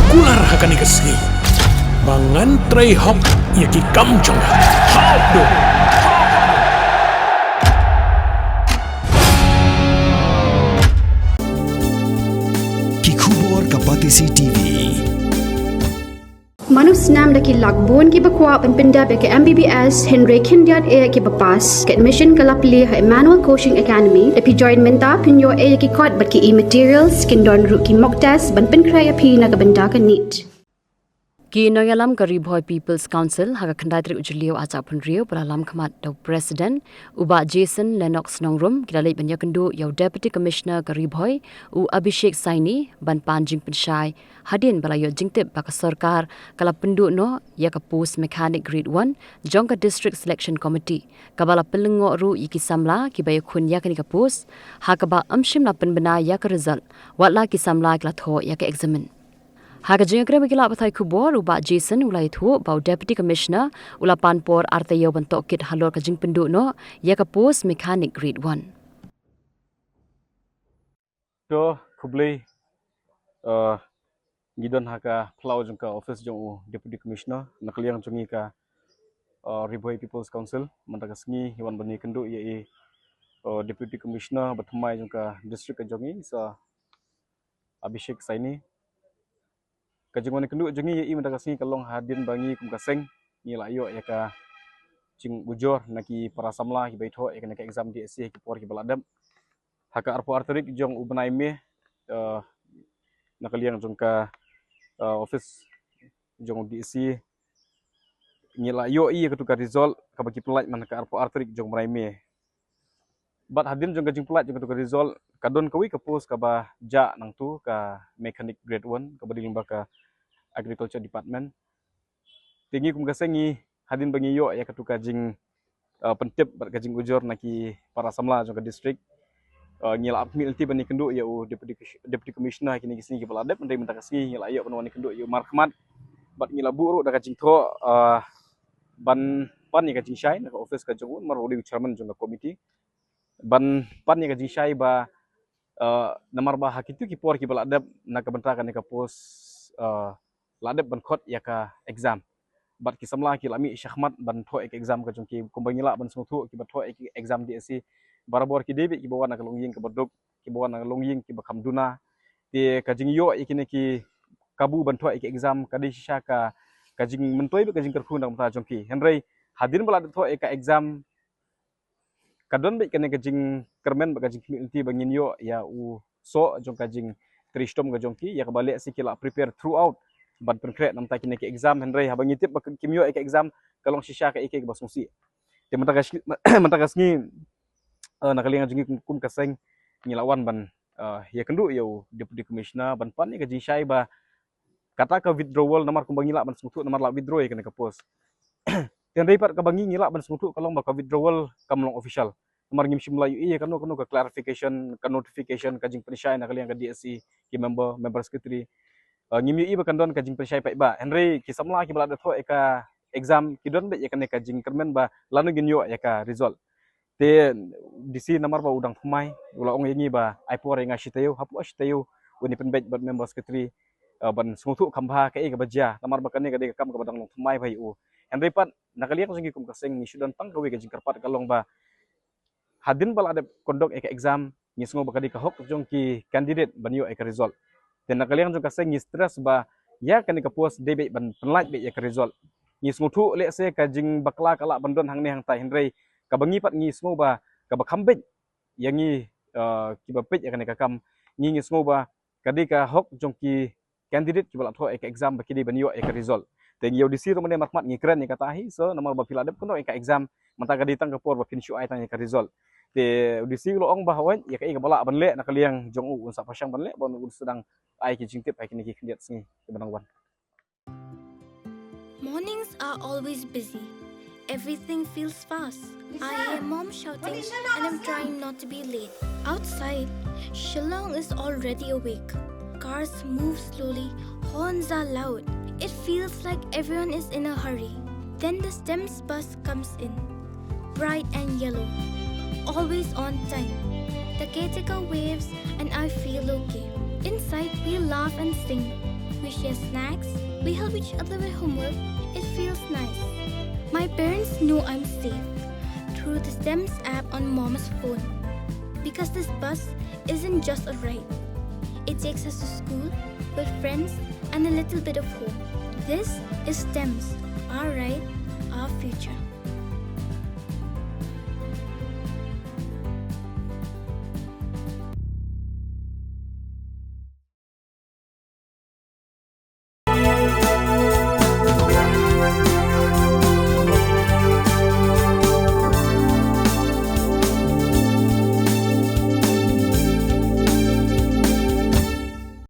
kular hakan ikasni. Bangan tray hok yaki kamjong. Hok do. Kikubor Kapatisi TV. Manus nam daki lakbon ki bakwa penpinda be ke MBBS Henry Kindiat e ki bapas ke admission kalapli ha Emmanuel Coaching Academy epi join menta pinyo e ki kod bat ki e-materials kindon ru ki mock test ban penkrai api na kabenda ka neat. Ki Noyalam Karibhoy People's Council haga khandai ujulio aca punrio peralam khamat do President Uba Jason Lennox Nongrum kidalai banyakendu yau Deputy Commissioner Karibhoy u Abhishek Saini ban panjing pensyai hadin balayo jingtip baka sarkar kala pendu no ya ka post mechanic grade 1 jongka district selection committee kabala pelengo ru iki samla ki bayo khun ya ka ni ka post hakaba amshim la penbena ya ka result watla ki samla kla tho ya ka examine Haga jengkre bagi lap thai kubor uba Jason ulai thu bau Deputy Commissioner ula panpor artayo bentok kit halor ka jing penduk no ya ka post mechanic grade 1 to kublai gidon haka plau jengka office jong Deputy Commissioner nakliang jongi ka Riboy People's Council mantaka sngi hiwan bani kendu ye Deputy Commissioner batmai jengka district ka jongi sa Abhishek Saini kajengone kendu jengi ye mantaka sngi kalong hadin bangi kum kaseng ni layo ya ka jing bujor naki para samla hi baitho ya ka exam DSC ki por ki baladam haka arpo arterik jong ubnai me nakaliang jongka office jong DSC ngila yo i ketuka result ka bagi pelaj man ka arpo arterik jong mrai me bat hadin jong jing pelaj jong ketuka result kadon kawi ka post ka ba ja nang tu ka mechanic grade 1 ka badi limba ka agriculture department tinggi kum gasengi hadin bangi yo ya ketuka jing pentip bat ka jing ujor naki para samla jong ka district ngila apmil ti bani kendu ya deputy commissioner kini kisini ki peladep ndai mentaka sini ngila yo penwani kendu yo markmat bat ngila buru da ka jing tho ban pan ni ka jing shai na office ka jong mar uli chairman jong ka committee ban pan ni ka jing shai ba namar ba hakitu ki por ki peladep na ka bentaka ni ka post ladep ban khot ya ka exam bat ki samla ki lami syahmat ban tho ek exam ka jong ki kumbangila ban sungthu ki bat tho ek exam DSC barabor ki debi ki bawana ka longying ka badok ki bawana longying ki bakam duna ti kajing yo ikine ki kabu ban tho ek exam kadi sha ka kajing mentoi be kajing kerkhun dang ta jong ki henrei hadir bala tho ek exam kadon be kene kajing kermen be kajing community bangin yo ya u so jong kajing tristom ka jong ki ya ka balik sikila prepare throughout ban penkret nam ta kine ki exam henrei habang itip ba kimyo ek exam kalong shisha ka ek basungsi ti mentagasngi nakalingan jungi kum kaseng ngilawan ban ya kendu yo deputy commissioner ban pan ni ka jing shai ba kata ka withdrawal namar kumbang ngila ban smutu namar la withdraw ya kena ka post tian dapat ka bangi ngila ban smutu kalong ba ka withdrawal kamlong official namar ngim shimlayu iya kanu ka clarification ka notification ka jing pensyai nakalingan ka DSC ki member secretary ngim yu ba kandon ka jing pensyai pa ba henry ki samla ki balada tho eka exam ki don be ya kena ka jing kermen ba lanu ginyo ya ka result te disi namar ba udang thumai ula ong yengi ba aipor nga shitayo hapu ashitayo uni penbet bat member secretary ban smutu khambha ka e ga bajia namar ba kane ga de kam ga badang long thumai bai u henry pat nakaliak singi kum kaseng ni sudan tang ka we ga jingkar pat kalong ba hadin bal ada kondok ek exam ni sngo ba kadi ka hok jong ki candidate banyo ek result te nakaliak jong kaseng ni stress ba ya kane ka post debe ban penlaj be ek result ni smutu le se ka jing bakla kala bandon hang ni hang tai henry kabangi pat ngi smo ba kabakambej yangi kibapej akan kakam ngi smo ba kadi ka hok jongki candidate kibala tho ek exam bakidi banyo ek result te ngi audisi romane markmat ngi kren ni katahi so namar ba filadep kono ek exam mata kadi tang ka por ba finishu ai tang ek result te audisi lo ong ba hawen ya ka bala banle nakaliang jong u unsa pasyang banle bon sedang ai ki jingtip ai kini ki kendiat singi ke banang wan. Mornings are always busy. Everything feels fast. I hear mom shouting and I'm trying not to be late. Outside, Shillong is already awake. Cars move slowly, horns are loud. It feels like everyone is in a hurry. Then the STEMS bus comes in, bright and yellow, always on time. The caretaker waves and I feel okay. Inside, we laugh and sing. we share snacks, we help each other with homework. It feels nice. My parents know I'm safe through the STEMS app on Mom's phone. Because this bus isn't just a ride. It takes us to school, with friends, and a little bit of home. This is STEMS, our ride, our future.